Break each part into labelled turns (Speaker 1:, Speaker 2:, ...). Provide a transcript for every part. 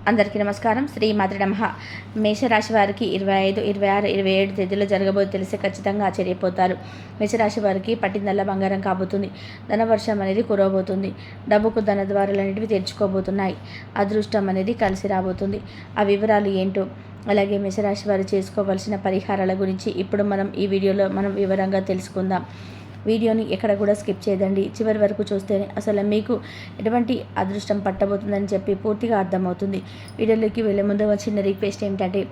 Speaker 1: అందరికీ నమస్కారం. శ్రీ మాతృ నమః. మేషరాశి వారికి 25, 26, 27 తేదీలో జరగబోతు తెలిసి ఖచ్చితంగా ఆశ్చర్యపోతారు. మేషరాశి వారికి పట్టిందల్లా బంగారం కాబోతుంది. ధనవర్షం అనేది కురవబోతుంది. డబ్బుకు ధన ద్వారాలన్నిటివి తెరుచుకోబోతున్నాయి. అదృష్టం అనేది కలిసి రాబోతుంది. ఆ వివరాలు ఏంటో, అలాగే మేషరాశి వారు చేసుకోవాల్సిన పరిహారాల గురించి ఇప్పుడు ఈ వీడియోలో వివరంగా తెలుసుకుందాం. వీడియోని ఎక్కడ కూడా స్కిప్ చేయదండి. చివరి వరకు చూస్తేనే అసలు మీకు ఎటువంటి అదృష్టం పట్టబోతుందని చెప్పి పూర్తిగా అర్థమవుతుంది. వీడియోలోకి వెళ్ళే ముందు చిన్న రిక్వెస్ట్ ఏమిటంటే,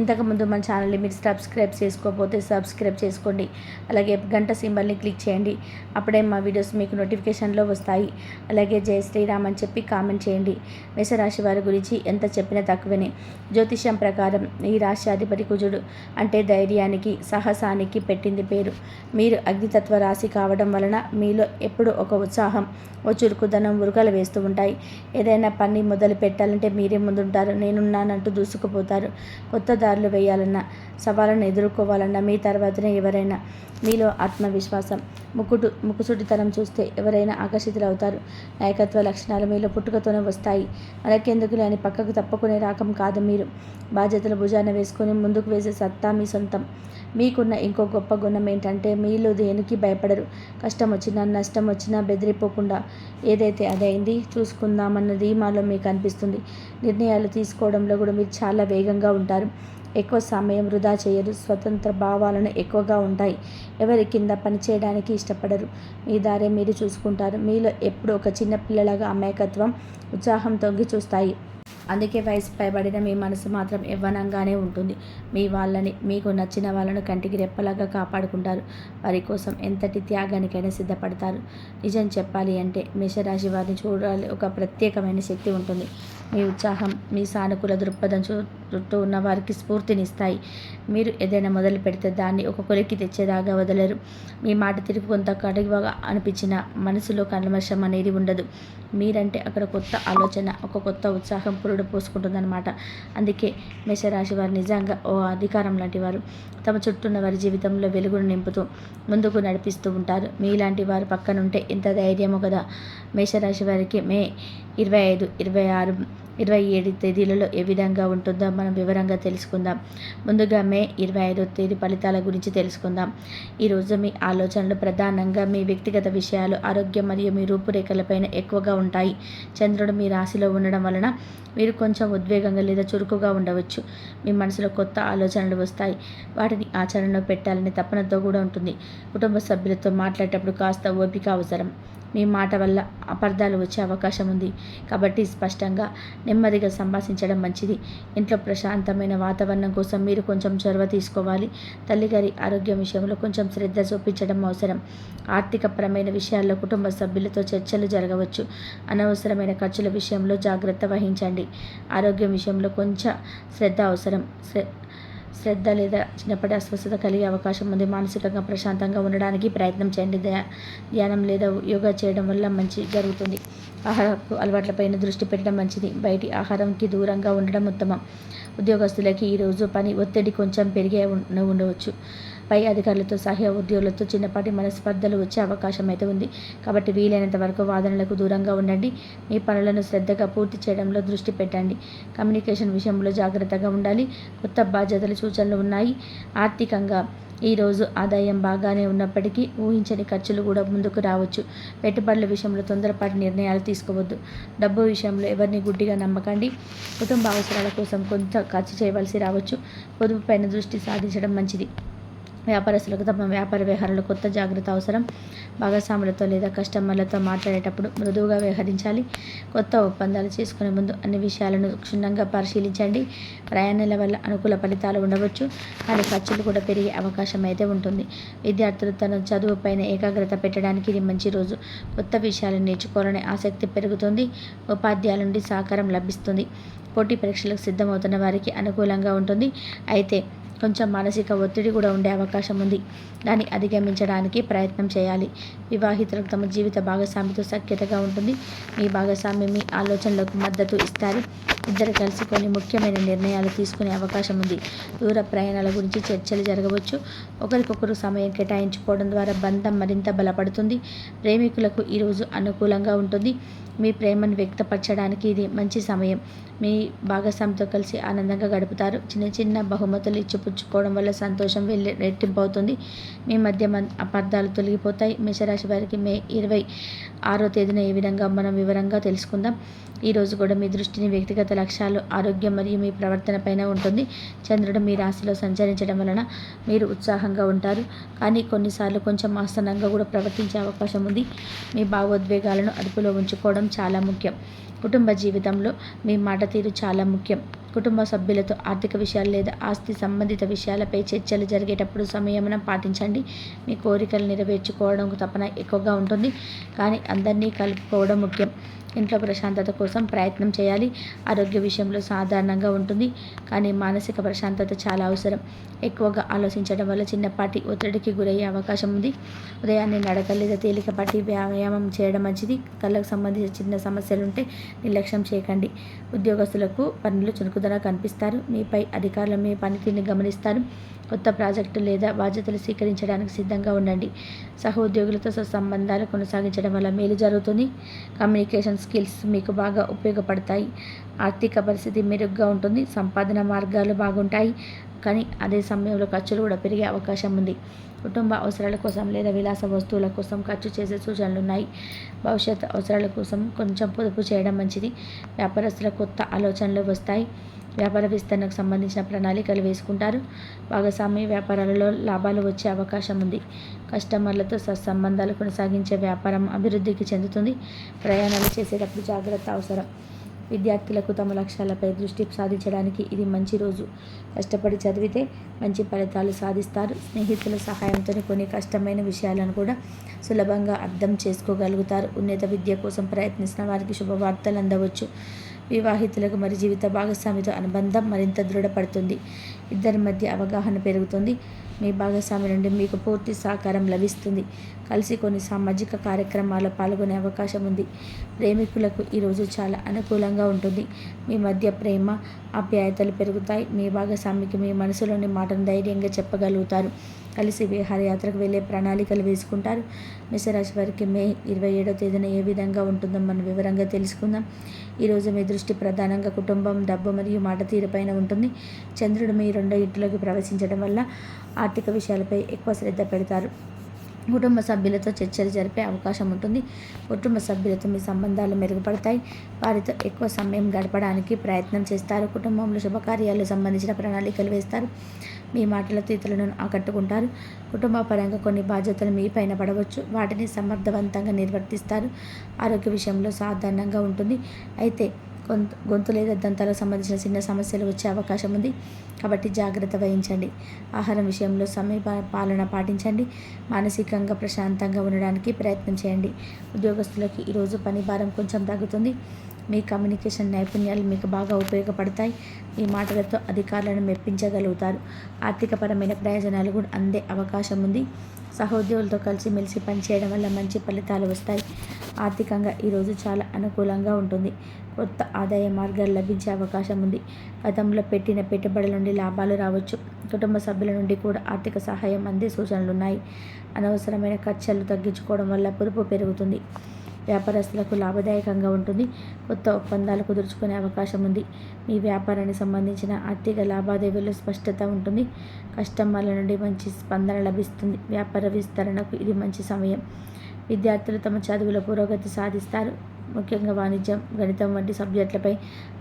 Speaker 1: ఇంతకుముందు మన ఛానల్ని మీరు సబ్స్క్రైబ్ చేసుకోకపోతే సబ్స్క్రైబ్ చేసుకోండి. అలాగే గంట సింబల్ని క్లిక్ చేయండి. అప్పుడే మా వీడియోస్ మీకు నోటిఫికేషన్లో వస్తాయి. అలాగే జై శ్రీరామ్ అని చెప్పి కామెంట్ చేయండి. మేషరాశి వారి గురించి ఎంత చెప్పినా తక్కువనే. జ్యోతిష్యం ప్రకారం ఈ రాశి అధిపతి కుజుడు, అంటే ధైర్యానికి, సాహసానికి పెట్టింది పేరు. మీరు అగ్నితత్వ రాశి కావడం వలన మీలో ఎప్పుడు ఒక ఉత్సాహం, ఓ చురుకుదనం ఉరకలు వేస్తూ ఉంటాయి. ఏదైనా పని మొదలు పెట్టాలంటే మీరే ముందుంటారు. నేనున్నానంటూ దూసుకుపోతారు. కొత్త దారులు వేయాలన్నా, సవాళ్ళను ఎదుర్కోవాలన్నా మీ తర్వాతనే ఎవరైనా. మీలో ఆత్మవిశ్వాసం, ముక్కుసూటితనం చూస్తే ఎవరైనా ఆకర్షితులవుతారు. నాయకత్వ లక్షణాలు మీలో పుట్టుకతోనే వస్తాయి. మనకెందుకు లేని పక్కకు తప్పుకునే రకం కాదు మీరు. బాధ్యతలు భుజాన వేసుకొని ముందుకు వేసే సత్తా మీ సొంతం. మీకున్న ఇంకో గొప్ప గుణం ఏంటంటే, మీలో దేనికి భయపడరు. కష్టం వచ్చినా, నష్టం వచ్చినా బెదిరిపోకుండా ఏదైతే అదైంది చూసుకుందామన్న ధీమాలో మీకు అనిపిస్తుంది. నిర్ణయాలు తీసుకోవడంలో కూడా మీరు చాలా వేగంగా ఉంటారు. ఎక్కువ సమయం వృధా చేయరు. స్వతంత్ర భావాలను ఎక్కువగా ఉంటాయి. ఎవరి కింద పనిచేయడానికి ఇష్టపడరు. మీ దారే మీరు చూసుకుంటారు. మీలో ఎప్పుడు ఒక చిన్న పిల్లలాగా అమాయకత్వం, ఉత్సాహం తొంగి చూస్తాయి. అందుకే వయసు పైబడిన మీ మనసు మాత్రం యవ్వనంగానే ఉంటుంది. మీ వాళ్ళని, మీకు నచ్చిన వాళ్ళను కంటికి రెప్పలాగా కాపాడుకుంటారు. వారి కోసం ఎంతటి త్యాగానికైనా సిద్ధపడతారు. నిజం చెప్పాలి అంటే మేషరాశి వారిని చూడాలి ఒక ప్రత్యేకమైన శక్తి ఉంటుంది. మీ ఉత్సాహం, మీ సానుకూల దృక్పథం చుట్టూ ఉన్న వారికి స్ఫూర్తినిస్తాయి. మీరు ఏదైనా మొదలు పెడితే దాన్ని ఒక కొలిక్కి తెచ్చేదాకా వదలరు. మీ మాట తిరిగి కొంత కడుగుగా అనిపించిన మనసులో కల్మషం అనేది ఉండదు. మీరంటే అక్కడ కొత్త ఆలోచన, ఒక కొత్త ఉత్సాహం పురుడు పోసుకుంటుందన్నమాట. అందుకే మేషరాశి వారు నిజంగా ఓ అధికారం లాంటి వారు. తమ చుట్టూ ఉన్న వారి జీవితంలో వెలుగును నింపుతూ ముందుకు నడిపిస్తూ ఉంటారు. మీలాంటి వారు పక్కనుంటే ఎంత ధైర్యమో కదా. మేషరాశి వారికి మే 25, 26, 27 తేదీలలో ఏ విధంగా ఉంటుందో మనం వివరంగా తెలుసుకుందాం. ముందుగా మే 25వ తేదీ ఫలితాల గురించి తెలుసుకుందాం. ఈరోజు మీ ఆలోచనలు ప్రధానంగా మీ వ్యక్తిగత విషయాలు, ఆరోగ్యం మరియు మీ రూపురేఖలపైన ఎక్కువగా ఉంటాయి. చంద్రుడు మీ రాశిలో ఉండడం వలన మీరు కొంచెం ఉద్వేగంగా లేదా చురుకుగా ఉండవచ్చు. మీ మనసులో కొత్త ఆలోచనలు వస్తాయి. వాటిని ఆచరణలో పెట్టాలనే తపనతో కూడా ఉంటుంది. కుటుంబ సభ్యులతో మాట్లాడేటప్పుడు కాస్త ఓపిక అవసరం. మీ మాట వల్ల అపార్థాలు వచ్చే అవకాశం ఉంది. కాబట్టి స్పష్టంగా, నెమ్మదిగా సంభాషించడం మంచిది. ఇంట్లో ప్రశాంతమైన వాతావరణం కోసం మీరు కొంచెం చొరవ తీసుకోవాలి. తల్లిగారి ఆరోగ్యం విషయంలో కొంచెం శ్రద్ధ చూపించడం అవసరం. ఆర్థికపరమైన విషయాల్లో కుటుంబ సభ్యులతో చర్చలు జరగవచ్చు. అనవసరమైన ఖర్చుల విషయంలో జాగ్రత్త వహించండి. ఆరోగ్యం విషయంలో కొంచెం శ్రద్ధ అవసరం. శ్రద్ధ లేదా చిన్నప్పటి అస్వస్థత కలిగే అవకాశం ఉంది. మానసికంగా ప్రశాంతంగా ఉండడానికి ప్రయత్నం చేయండి. ధ్యానం లేదా యోగా చేయడం వల్ల మంచి జరుగుతుంది. ఆహారపు అలవాట్లపైన దృష్టి పెట్టడం మంచిది. బయటి ఆహారంకి దూరంగా ఉండడం ఉత్తమం. ఉద్యోగస్తులకి ఈరోజు పని ఒత్తిడి కొంచెం పెరిగే ఉండవచ్చు. పై అధికారులతో, సహ ఉద్యోగులతో చిన్నపాటి మనస్పర్ధలు వచ్చే అవకాశం అయితే ఉంది. కాబట్టి వీలైనంత వరకు వాదనలకు దూరంగా ఉండండి. మీ పనులను శ్రద్ధగా పూర్తి చేయడంలో దృష్టి పెట్టండి. కమ్యూనికేషన్ విషయంలో జాగ్రత్తగా ఉండాలి. కొత్త బాధ్యతలు, సూచనలు ఉన్నాయి. ఆర్థికంగా ఈరోజు ఆదాయం బాగానే ఉన్నప్పటికీ ఊహించని ఖర్చులు కూడా ముందుకు రావచ్చు. పెట్టుబడుల విషయంలో తొందరపాటు నిర్ణయాలు తీసుకోవద్దు. డబ్బు విషయంలో ఎవరిని గుడ్డిగా నమ్మకండి. కుటుంబ అవసరాల కోసం కొంత ఖర్చు చేయవలసి రావచ్చు. పొదుపు పైన దృష్టి సాధించడం మంచిది. వ్యాపారస్తులకు తమ వ్యాపార వ్యవహారంలో కొత్త జాగ్రత్త అవసరం. భాగస్వాములతో లేదా కస్టమర్లతో మాట్లాడేటప్పుడు మృదువుగా వ్యవహరించాలి. కొత్త ఒప్పందాలు చేసుకునే ముందు అన్ని విషయాలను క్షుణ్ణంగా పరిశీలించండి. ప్రయాణాల వల్ల అనుకూల ఫలితాలు ఉండవచ్చు, కానీ ఖర్చులు కూడా పెరిగే అవకాశం అయితే ఉంటుంది. విద్యార్థులు తన చదువుపైన ఏకాగ్రత పెట్టడానికి ఇది మంచి రోజు. కొత్త విషయాలను నేర్చుకోవాలనే ఆసక్తి పెరుగుతుంది. ఉపాధ్యాయుల నుండి సహకారం లభిస్తుంది. పోటీ పరీక్షలకు సిద్ధమవుతున్న వారికి అనుకూలంగా ఉంటుంది. అయితే కొంచెం మానసిక ఒత్తిడి కూడా ఉండే అవకాశం ఉంది. దాన్ని అధిగమించడానికి ప్రయత్నం చేయాలి. వివాహితులకు తమ జీవిత భాగస్వామితో సఖ్యతగా ఉంటుంది. మీ భాగస్వామి మీ ఆలోచనలకు మద్దతు ఇస్తారు. ఇద్దరు కలిసి కొన్ని ముఖ్యమైన నిర్ణయాలు తీసుకునే అవకాశం ఉంది. దూర ప్రయాణాల గురించి చర్చలు జరగవచ్చు. ఒకరికొకరు సమయం కేటాయించుకోవడం ద్వారా బంధం మరింత బలపడుతుంది. ప్రేమికులకు ఈరోజు అనుకూలంగా ఉంటుంది. మీ ప్రేమను వ్యక్తపరచడానికి ఇది మంచి సమయం. మీ భాగస్వామితో కలిసి ఆనందంగా గడుపుతారు. చిన్న చిన్న బహుమతులు ఇచ్చిపుచ్చుకోవడం వల్ల సంతోషం రెట్టింపు అవుతుంది. మీ మధ్య అపార్థాలు తొలగిపోతాయి. మేషరాశి వారికి మే 26వ తేదీన ఏ విధంగా మనం వివరంగా తెలుసుకుందాం. ఈరోజు కూడా మీ దృష్టిని వ్యక్తిగత లక్ష్యాలు, ఆరోగ్యం మరియు మీ ప్రవర్తన పైన ఉంటుంది. చంద్రుడు మీ రాశిలో సంచరించడం వలన మీరు ఉత్సాహంగా ఉంటారు, కానీ కొన్నిసార్లు కొంచెం ఆసనంగా కూడా ప్రవర్తించే అవకాశం ఉంది. మీ భావోద్వేగాలను అదుపులో ఉంచుకోవడం చాలా ముఖ్యం. కుటుంబ జీవితంలో మీ మాట తీరు చాలా ముఖ్యం. కుటుంబ సభ్యులతో ఆర్థిక విషయాలు లేదా ఆస్తి సంబంధిత విషయాలపై చర్చలు జరిగేటప్పుడు సంయమనం పాటించండి. మీ కోరికలు నెరవేర్చుకోవడం తపన ఎక్కువగా ఉంటుంది, కానీ అందరినీ కలుపుకోవడం ముఖ్యం. ఇంట్లో ప్రశాంతత కోసం ప్రయత్నం చేయాలి. ఆరోగ్య విషయంలో సాధారణంగా ఉంటుంది, కానీ మానసిక ప్రశాంతత చాలా అవసరం. ఎక్కువగా ఆలోచించడం వల్ల చిన్నపాటి ఒత్తిడికి గురయ్యే అవకాశం ఉంది. ఉదయాన్నే నడక లేదా తేలికపాటి వ్యాయామం చేయడం మంచిది. కళ్ళకు సంబంధించిన చిన్న సమస్యలుంటే నిర్లక్ష్యం చేయకండి. ఉద్యోగస్తులకు పనులు చురుకుదల కనిపిస్తారు. మీపై అధికారులు మీ పనితీరుని గమనిస్తారు. కొత్త ప్రాజెక్టు లేదా బాధ్యతలు స్వీకరించడానికి సిద్ధంగా ఉండండి. సహోద్యోగులతో సత్సంబంధాలు కొనసాగించడం వల్ల మేలు జరుగుతుంది. కమ్యూనికేషన్ స్కిల్స్ మీకు బాగా ఉపయోగపడతాయి. ఆర్థిక పరిస్థితి మెరుగ్గా ఉంటుంది. సంపాదన మార్గాలు బాగుంటాయి, కానీ అదే సమయంలో ఖర్చులు కూడా పెరిగే అవకాశం ఉంది. కుటుంబ అవసరాల కోసం లేదా విలాస వస్తువుల కోసం ఖర్చు చేసే సూచనలు ఉన్నాయి. భవిష్యత్ అవసరాల కోసం కొంచెం పొదుపు చేయడం మంచిది. వ్యాపారస్తుల కొత్త ఆలోచనలు వస్తాయి. వ్యాపార విస్తరణకు సంబంధించిన ప్రణాళికలు వేసుకుంటారు. భాగస్వామ్య వ్యాపారాలలో లాభాలు వచ్చే అవకాశం ఉంది. కస్టమర్లతో సత్సంబంధాలు కొనసాగించే వ్యాపారం అభివృద్ధికి చెందుతుంది. ప్రయాణాలు చేసేటప్పుడు జాగ్రత్త అవసరం. విద్యార్థులకు తమ లక్ష్యాలపై దృష్టి సాధించడానికి ఇది మంచి రోజు. కష్టపడి చదివితే మంచి ఫలితాలు సాధిస్తారు. స్నేహితుల సహాయంతో కొన్ని కష్టమైన విషయాలను కూడా సులభంగా అర్థం చేసుకోగలుగుతారు. ఉన్నత విద్య కోసం ప్రయత్నిస్తున్న వారికి శుభవార్తలు అందవచ్చు. వివాహితులకు మరి జీవిత భాగస్వామితో అనుబంధం మరింత దృఢపడుతుంది. ఇద్దరి మధ్య అవగాహన పెరుగుతుంది. మీ భాగస్వామి నుండి మీకు పూర్తి సహకారం లభిస్తుంది. కలిసి కొన్ని సామాజిక కార్యక్రమాల్లో పాల్గొనే అవకాశం ఉంది. ప్రేమికులకు ఈరోజు చాలా అనుకూలంగా ఉంటుంది. మీ మధ్య ప్రేమ, ఆప్యాయతలు పెరుగుతాయి. మీ భాగస్వామికి మీ మనసులోని మాటను ధైర్యంగా చెప్పగలుగుతారు. కలిసి విహారయాత్రకు వెళ్ళే ప్రణాళికలు వేసుకుంటారు. మేషరాశి వారికి మే 27వ తేదీన ఏ విధంగా ఉంటుందో మనం వివరంగా తెలుసుకుందాం. ఈరోజు మీ దృష్టి ప్రధానంగా కుటుంబం, డబ్బు మరియు మాట తీరుపైన ఉంటుంది. చంద్రుడు మీ 2వ ఇంటిలోకి ప్రవేశించడం వల్ల ఆర్థిక విషయాలపై ఎక్కువ శ్రద్ధ పెడతారు. కుటుంబ సభ్యులతో చర్చలు జరిపే అవకాశం ఉంటుంది. కుటుంబ సభ్యులతో మీ సంబంధాలు మెరుగుపడతాయి. వారితో ఎక్కువ సమయం గడపడానికి ప్రయత్నం చేస్తారు. కుటుంబంలో శుభకార్యాలకు సంబంధించిన ప్రణాళికలు వేస్తారు. మీ మాటల తీతులను ఆకట్టుకుంటారు. కుటుంబ పరంగా కొన్ని బాధ్యతలు మీ పైన పడవచ్చు. వాటిని సమర్థవంతంగా నిర్వర్తిస్తారు. ఆరోగ్య విషయంలో సాధారణంగా ఉంటుంది, అయితే గొంతు లేదా దంతాలకు సంబంధించిన చిన్న సమస్యలు వచ్చే అవకాశం ఉంది, కాబట్టి జాగ్రత్త వహించండి. ఆహారం విషయంలో సమయ పాలన పాటించండి. మానసికంగా ప్రశాంతంగా ఉండడానికి ప్రయత్నం చేయండి. ఉద్యోగస్తులకి ఈరోజు పని భారం కొంచెం తగ్గుతుంది. మీ కమ్యూనికేషన్ నైపుణ్యాలు మీకు బాగా ఉపయోగపడతాయి. మీ మాటలతో అధికారులను మెప్పించగలుగుతారు. ఆర్థికపరమైన ప్రయోజనాలు కూడా అందే అవకాశం ఉంది. సహోద్యోగులతో కలిసిమెలిసి పనిచేయడం వల్ల మంచి ఫలితాలు వస్తాయి. ఆర్థికంగా ఈరోజు చాలా అనుకూలంగా ఉంటుంది. కొత్త ఆదాయ మార్గాలు లభించే అవకాశం ఉంది. గతంలో పెట్టిన పెట్టుబడుల నుండి లాభాలు రావచ్చు. కుటుంబ సభ్యుల నుండి కూడా ఆర్థిక సహాయం అందే సూచనలున్నాయి. అనవసరమైన ఖర్చులు తగ్గించుకోవడం వల్ల పొదుపు పెరుగుతుంది. వ్యాపారస్తులకు లాభదాయకంగా ఉంటుంది. కొత్త ఒప్పందాలు కుదుర్చుకునే అవకాశం ఉంది. మీ వ్యాపారానికి సంబంధించిన ఆర్థిక లావాదేవీల్లో స్పష్టత ఉంటుంది. కస్టమర్ల నుండి మంచి స్పందన లభిస్తుంది. వ్యాపార విస్తరణకు ఇది మంచి సమయం. విద్యార్థులు తమ చదువుల పురోగతి సాధిస్తారు. ముఖ్యంగా వాణిజ్యం, గణితం వంటి సబ్జెక్టులపై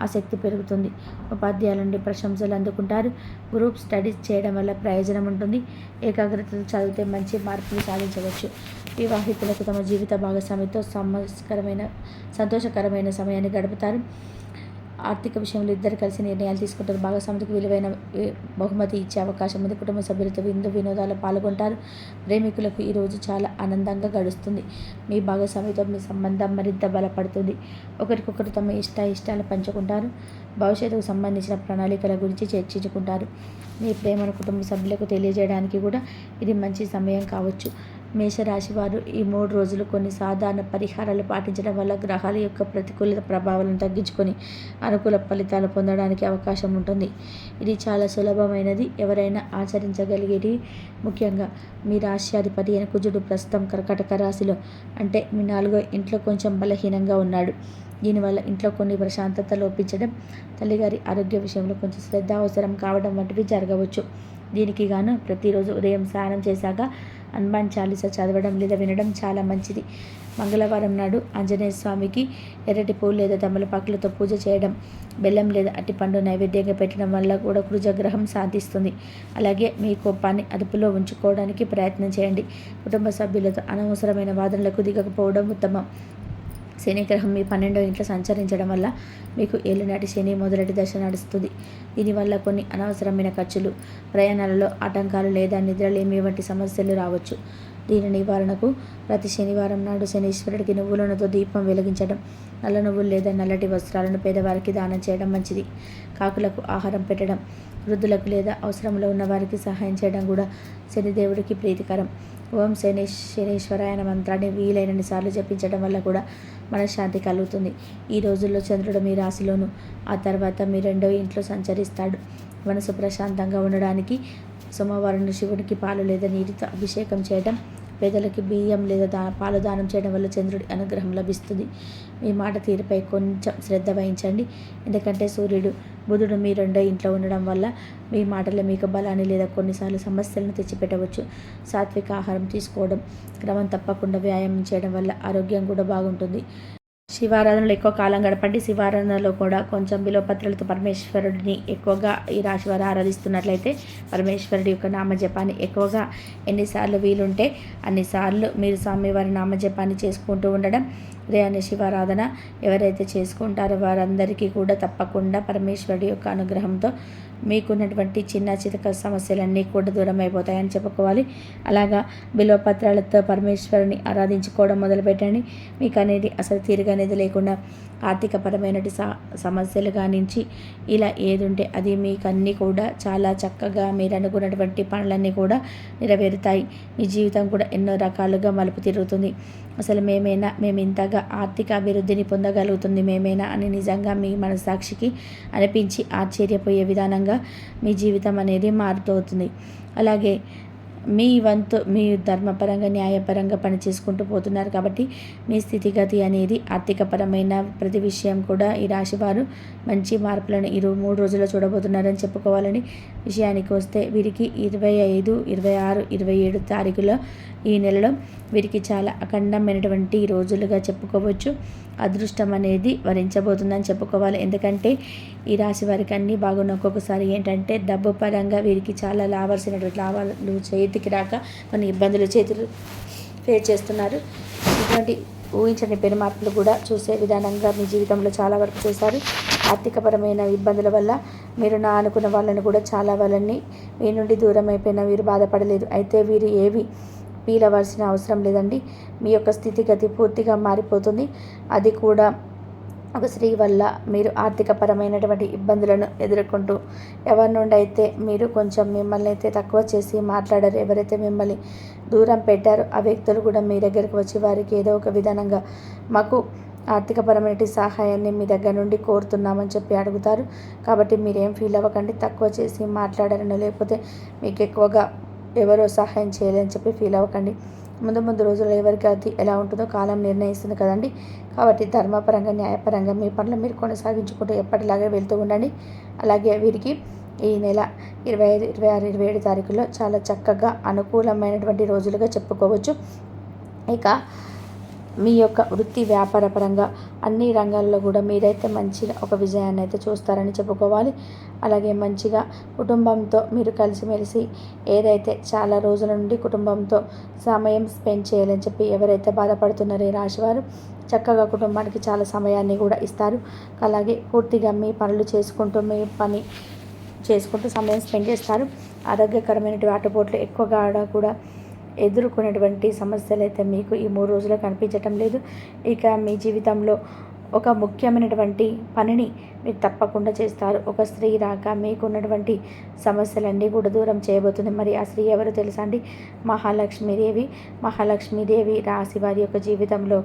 Speaker 1: ఆసక్తి పెరుగుతుంది. ఉపాధ్యాయుల నుండి ప్రశంసలు అందుకుంటారు. గ్రూప్ స్టడీస్ చేయడం వల్ల ప్రయోజనం ఉంటుంది. ఏకాగ్రతతో చదివితే మంచి మార్పులు సాధించవచ్చు. వివాహితులకు తమ జీవిత భాగస్వామితో సంతోషకరమైన సమయాన్ని గడుపుతారు. ఆర్థిక విషయంలో ఇద్దరు కలిసి నిర్ణయాలు తీసుకుంటారు. భాగస్వామికి విలువైన బహుమతి ఇచ్చే అవకాశం ఉంది. కుటుంబ సభ్యులతో వినోదాలు పాల్గొంటారు. ప్రేమికులకు ఈరోజు చాలా ఆనందంగా గడుస్తుంది. మీ భాగస్వామితో మీ సంబంధం మరింత బలపడుతుంది. ఒకరికొకరు తమ ఇష్టాలు పంచుకుంటారు. భవిష్యత్తుకు సంబంధించిన ప్రణాళికల గురించి చర్చించుకుంటారు. మీ ప్రేమను కుటుంబ సభ్యులకు తెలియజేయడానికి కూడా ఇది మంచి సమయం కావచ్చు. మేషరాశి వారు ఈ 3 రోజులు కొన్ని సాధారణ పరిహారాలు పాటించడం వల్ల గ్రహాల యొక్క ప్రతికూల ప్రభావాలను తగ్గించుకొని అనుకూల ఫలితాలు పొందడానికి అవకాశం ఉంటుంది. ఇది చాలా సులభమైనది, ఎవరైనా ఆచరించగలిగేది. ముఖ్యంగా మీ రాశ్యాధిపతి అయిన కుజుడు ప్రస్తుతం కర్కాటక రాశిలో, అంటే మీ 4వ ఇంట్లో కొంచెం బలహీనంగా ఉన్నాడు. దీనివల్ల ఇంట్లో కొన్ని ప్రశాంతత లోపించడం, తల్లిగారి ఆరోగ్య విషయంలో కొంచెం శ్రద్ధ అవసరం కావడం వంటివి జరగవచ్చు. దీనికి గాను ప్రతిరోజు ఉదయం స్నానం చేశాక హనుమాన్ చాలీసా చదవడం లేదా వినడం చాలా మంచిది. మంగళవారం నాడు ఆంజనేయ స్వామికి ఎర్రటి పూలు లేదా తమలపాకులతో పూజ చేయడం, బెల్లం లేదా అరటిపండు నైవేద్యంగా పెట్టడం వల్ల కూడా కుజగ్రహం శాంతిస్తుంది. అలాగే మీ కోపాన్ని అదుపులో ఉంచుకోవడానికి ప్రయత్నం చేయండి. కుటుంబ సభ్యులతో అనవసరమైన వాదనలకు దిగకపోవడం ఉత్తమం. శనిగ్రహం మీ 12వ ఇంట్లో సంచరించడం వల్ల మీకు ఏలినాటి శని మొదటి దశ నడుస్తుంది. దీనివల్ల కొన్ని అనవసరమైన ఖర్చులు, ప్రయాణాలలో ఆటంకాలు లేదా నిద్రలేమి వంటి సమస్యలు రావచ్చు. దీని నివారణకు ప్రతి శనివారం నాడు శనీశ్వరుడికి నువ్వుల నూనెతో దీపం వెలిగించడం, నల్ల నువ్వులు లేదా నల్లటి వస్త్రాలను పేదవారికి దానం చేయడం మంచిది. కాకులకు ఆహారం పెట్టడం, వృద్ధులకు లేదా అవసరంలో ఉన్న వారికి సహాయం చేయడం కూడా శనిదేవుడికి ప్రీతికరం. ఓం శనీశ్వరాయన మంత్రాన్ని వీలైనన్ని సార్లు జపించడం వల్ల కూడా మనశ్శాంతి కలుగుతుంది. ఈ రోజుల్లో చంద్రుడు మీ రాశిలోను, ఆ తర్వాత మీ 2వ ఇంట్లో సంచరిస్తాడు. మనసు ప్రశాంతంగా ఉండడానికి సోమవారం శివునికి పాలు లేదా నీటితో అభిషేకం చేయడం, పేదలకి బియ్యం లేదా పాలు దానం చేయడం వల్ల చంద్రుడి అనుగ్రహం లభిస్తుంది. మీ మాట తీరుపై కొంచెం శ్రద్ధ వహించండి, ఎందుకంటే సూర్యుడు బుధుడు మీ 2వ ఇంట్లో ఉండడం వల్ల మీ మాటలు మీకు బలాన్ని లేదా కొన్నిసార్లు సమస్యలను తెచ్చిపెట్టవచ్చు. సాత్విక ఆహారం తీసుకోవడం, క్రమం తప్పకుండా వ్యాయామం చేయడం వల్ల ఆరోగ్యం కూడా బాగుంటుంది. శివారాధనలో ఎక్కువ కాలం గడపండి. శివారాధనలో కూడా కొంచెం బిల్వపత్రాలతో పరమేశ్వరుడిని ఎక్కువగా ఈ రాశి వారు ఆరాధిస్తున్నట్లయితే పరమేశ్వరుడి యొక్క నామజపాన్ని ఎక్కువగా ఎన్నిసార్లు వీలుంటే అన్నిసార్లు మీరు స్వామివారి నామజపాన్ని చేసుకుంటూ ఉండడం. ఉదయాన్నే శివారాధన ఎవరైతే చేసుకుంటారో వారందరికీ కూడా తప్పకుండా పరమేశ్వరుడి యొక్క అనుగ్రహంతో మీకున్నటువంటి చిన్న చితక సమస్యలన్నీ కూడా దూరం అయిపోతాయని చెప్పుకోవాలి. అలాగా బిల్వపత్రాలతో పరమేశ్వరుని ఆరాధించుకోవడం మొదలుపెట్టండి. మీకు అనేది అసలు తీరుగనేది లేకుండా ఆర్థికపరమైన సమస్యలు కానించి ఇలా ఏది ఉంటే అది మీకు అన్నీ కూడా చాలా చక్కగా మీరు అనుకున్నటువంటి పనులన్నీ కూడా నెరవేరుతాయి. మీ జీవితం కూడా ఎన్నో రకాలుగా మలుపు తిరుగుతుంది. అసలు మేము ఇంతగా ఆర్థిక అభివృద్ధిని పొందగలుగుతుంది మేమేనా అని నిజంగా మీ మనస్సాక్షికి అనిపించి ఆశ్చర్యపోయే విధానంగా మీ జీవితం అనేది మారుతోంది. అలాగే మీ వంతు మీ ధర్మపరంగా న్యాయపరంగా పనిచేసుకుంటూ పోతున్నారు కాబట్టి మీ స్థితిగతి అనేది ఆర్థికపరమైన ప్రతి విషయం కూడా ఈ రాశివారు మంచి మార్పులను 3 రోజుల్లో చూడబోతున్నారని చెప్పుకోవాలని. విషయానికి వస్తే వీరికి 25, 26, 27 తారీఖులో ఈ నెలలో వీరికి చాలా అఖండమైనటువంటి రోజులుగా చెప్పుకోవచ్చు. అదృష్టం అనేది వరించబోతుందని చెప్పుకోవాలి. ఎందుకంటే ఈ రాశి వారికి అన్నీ బాగున్న ఒక్కొక్కసారి ఏంటంటే డబ్బు పరంగా వీరికి చాలా లావాల్సినటువంటి లాభాలు చేతికి రాక కొన్ని ఇబ్బందులు ఫేస్ చేస్తున్నారు. ఇటువంటి ఊహించని పెను మార్పులు కూడా చూసే విధానంగా మీ జీవితంలో చాలా వరకు చేశారు. ఆర్థికపరమైన ఇబ్బందుల వల్ల మీరు అనుకున్న వాళ్ళని కూడా చాలా వాళ్ళని మీ నుండి దూరం అయిపోయినా వీరు బాధపడలేదు. అయితే వీరు ఏవి ఫీల్ అవ్వాల్సిన అవసరం లేదండి. మీ యొక్క స్థితిగతి పూర్తిగా మారిపోతుంది. అది కూడా ఒక స్త్రీ వల్ల మీరు ఆర్థికపరమైనటువంటి ఇబ్బందులను ఎదుర్కొంటూ ఎవరి నుండి అయితే మీరు కొంచెం మిమ్మల్ని అయితే తక్కువ చేసి మాట్లాడారు, ఎవరైతే మిమ్మల్ని దూరం పెట్టారో ఆ వ్యక్తులు కూడా మీ దగ్గరకు వచ్చి వారికి ఏదో ఒక విధానంగా మాకు ఆర్థికపరమైన సహాయాన్ని మీ దగ్గర నుండి కోరుతున్నామని చెప్పి అడుగుతారు. కాబట్టి మీరేం ఫీల్ అవ్వకండి. తక్కువ చేసి మాట్లాడారని లేకపోతే మీకు ఎక్కువగా ఎవరో సహాయం చేయాలని చెప్పి ఫీల్ అవ్వకండి. ముందు రోజుల్లో ఎవరికి అది ఎలా ఉంటుందో కాలం నిర్ణయిస్తుంది కదండి. కాబట్టి ధర్మపరంగా న్యాయపరంగా మీ పనులు మీరు కొనసాగించుకుంటూ ఎప్పటిలాగే వెళ్తూ ఉండండి. అలాగే వీరికి ఈ నెల 25, 26, 27 తారీఖుల్లో చాలా చక్కగా అనుకూలమైనటువంటి రోజులుగా చెప్పుకోవచ్చు. ఇక మీ యొక్క వృత్తి వ్యాపార పరంగా అన్ని రంగాల్లో కూడా మీరైతే మంచిగా ఒక విజయాన్ని అయితే చూస్తారని చెప్పుకోవాలి. అలాగే మంచిగా కుటుంబంతో మీరు కలిసిమెలిసి ఏదైతే చాలా రోజుల నుండి కుటుంబంతో సమయం స్పెండ్ చేయాలని చెప్పి ఎవరైతే బాధపడుతున్నారో ఈ రాశివారు చక్కగా కుటుంబానికి చాలా సమయాన్ని కూడా ఇస్తారు. అలాగే పూర్తిగా మీ పనులు చేసుకుంటూ మీ పని చేసుకుంటూ సమయం స్పెండ్ చేస్తారు. ఆరోగ్యకరమైనటువంటి ఆటపోట్లు ఎక్కువగా కూడా ఎదుర్కొనేటువంటి సమస్యలు అయితే మీకు ఈ 3 రోజుల్లో కనిపించటం లేదు. ఇక మీ జీవితంలో ఒక ముఖ్యమైనటువంటి పనిని మీరు తప్పకుండా చేస్తారు. ఒక స్త్రీ రాక మీకున్నటువంటి సమస్యలన్నీ కూడా దూరం చేయబోతుంది. మరి ఆ స్త్రీ ఎవరో తెలుసా అండి? మహాలక్ష్మీదేవి. మహాలక్ష్మీదేవి రాశి వారి యొక్క జీవితంలో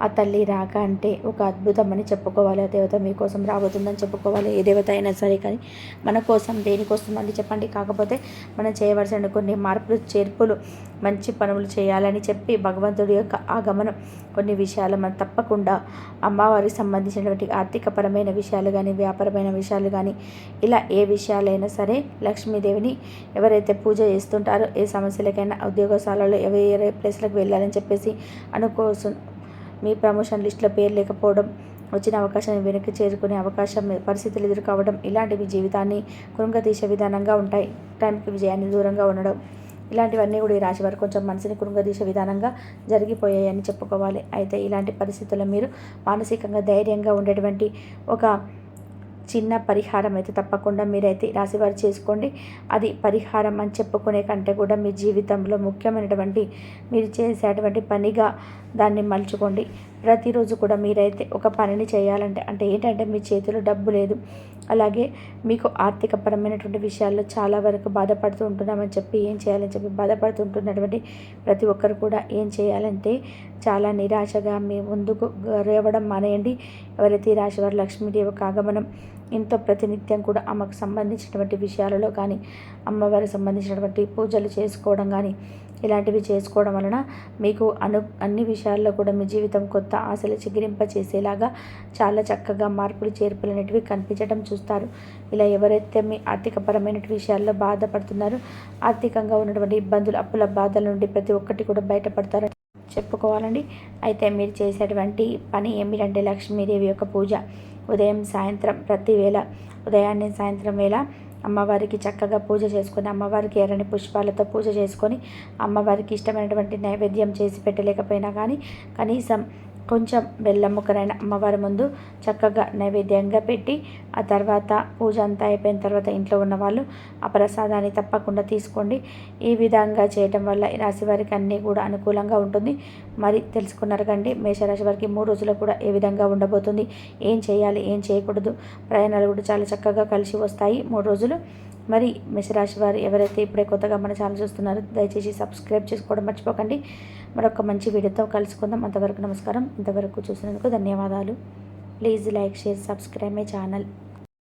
Speaker 1: ఆ తల్లి రాక అంటే ఒక అద్భుతం అని చెప్పుకోవాలి. ఆ దేవత మీకోసం రాబోతుందని చెప్పుకోవాలి. ఏ దేవత అయినా సరే కానీ మన కోసం దేనికోసం అండి చెప్పండి. కాకపోతే మనం చేయవలసిన కొన్ని మార్పులు చేర్పులు మంచి పనులు చేయాలని చెప్పి భగవంతుడి యొక్క ఆగమనం కొన్ని విషయాలు మనం తప్పకుండా అమ్మవారికి సంబంధించినటువంటి ఆర్థికపరమైన విషయాలు కానీ వ్యాపారమైన విషయాలు కానీ ఇలా ఏ విషయాలైనా సరే లక్ష్మీదేవిని ఎవరైతే పూజ చేస్తుంటారో ఏ సమస్యలకైనా ఉద్యోగశాలలో ఏ ప్లేస్లకు వెళ్ళాలని చెప్పేసి అనుకోసం మీ ప్రమోషన్ లిస్టులో పేరు లేకపోవడం వచ్చిన అవకాశాన్ని వెనక్కి చేరుకునే అవకాశం పరిస్థితులు ఎదుర్కోవడం ఇలాంటివి జీవితాన్ని కృంగతీసే విధానంగా ఉంటాయి. టైంకి విజయాన్ని దూరంగా ఉండడం ఇలాంటివన్నీ కూడా ఈ రాశి వారు కొంచెం మనసుని కృంగదీసే విధానంగా జరిగిపోయాయని చెప్పుకోవాలి. అయితే ఇలాంటి పరిస్థితుల్లో మీరు మానసికంగా ధైర్యంగా ఉండేటువంటి ఒక చిన్న పరిహారం అయితే తప్పకుండా మీరైతే రాశివారు చేసుకోండి. అది పరిహారం అని చెప్పుకునే కంటే కూడా మీ జీవితంలో ముఖ్యమైనటువంటి మీరు చేసేటువంటి పనిగా దాన్ని మలుచుకోండి. ప్రతిరోజు కూడా మీరైతే ఒక పనిని చేయాలంటే అంటే ఏంటంటే మీ చేతిలో డబ్బు లేదు, అలాగే మీకు ఆర్థికపరమైనటువంటి విషయాల్లో చాలా వరకు బాధపడుతూ ఉంటున్నామని చెప్పి ఏం చేయాలని చెప్పి బాధపడుతుంటున్నటువంటి ప్రతి ఒక్కరు కూడా ఏం చేయాలంటే చాలా నిరాశగా మీ ముందుకు రేవడం మానేయండి. ఎవరైతే ఈ రాశి వారు లక్ష్మీదేవి యొక్క ఆగమనం ఎంతో ప్రతినిత్యం కూడా ఆమెకు సంబంధించినటువంటి విషయాలలో కానీ అమ్మవారికి సంబంధించినటువంటి పూజలు చేసుకోవడం కానీ ఇలాంటివి చేసుకోవడం వలన మీకు అన్ని విషయాల్లో కూడా మీ జీవితం కొత్త ఆశలు చిగిరింప చేసేలాగా చాలా చక్కగా మార్పులు చేర్పులు అనేటివి కనిపించడం చూస్తారు. ఇలా ఎవరైతే మీ ఆర్థికపరమైన విషయాల్లో బాధపడుతున్నారో ఆర్థికంగా ఉన్నటువంటి ఇబ్బందులు అప్పుల బాధల నుండి ప్రతి ఒక్కటి కూడా బయటపడతారని చెప్పుకోవాలండి. అయితే మీరు చేసేటువంటి పని ఏమిటంటే లక్ష్మీదేవి యొక్క పూజ ఉదయం సాయంత్రం ప్రతి వేళ ఉదయాన్నే సాయంత్రం వేళ అమ్మవారికి చక్కగా పూజ చేసుకొని అమ్మవారికి ఎర్రని పుష్పాలతో పూజ చేసుకొని అమ్మవారికి ఇష్టమైనటువంటి నైవేద్యం చేసి పెట్టలేకపోయినా కానీ కనీసం కొంచెం బెల్లం ముక్కనైనా అమ్మవారి ముందు చక్కగా నైవేద్యంగా పెట్టి ఆ తర్వాత పూజ అంతా అయిపోయిన తర్వాత ఇంట్లో ఉన్న వాళ్ళు ఆ ప్రసాదాన్ని తప్పకుండా తీసుకోండి. ఈ విధంగా చేయటం వల్ల ఈ రాశి వారికి అన్నీ కూడా అనుకూలంగా ఉంటుంది. మరి తెలుసుకున్నారు కండి మేషరాశి వారికి 3 రోజులు కూడా ఏ విధంగా ఉండబోతుంది, ఏం చేయాలి ఏం చేయకూడదు, ప్రయాణాలు కూడా చాలా చక్కగా కలిసి వస్తాయి 3 రోజులు. మరి మేషరాశి వారు ఎవరైతే ఇప్పుడే కొత్తగా మన ఛానల్ చూస్తున్నారో దయచేసి సబ్స్క్రైబ్ చేసుకోవడం మర్చిపోకండి. మరొక మంచి వీడియోతో కలుసుకుందాం. అంతవరకు నమస్కారం. ఇంతవరకు చూసినందుకు ధన్యవాదాలు. Please like, share, subscribe my channel.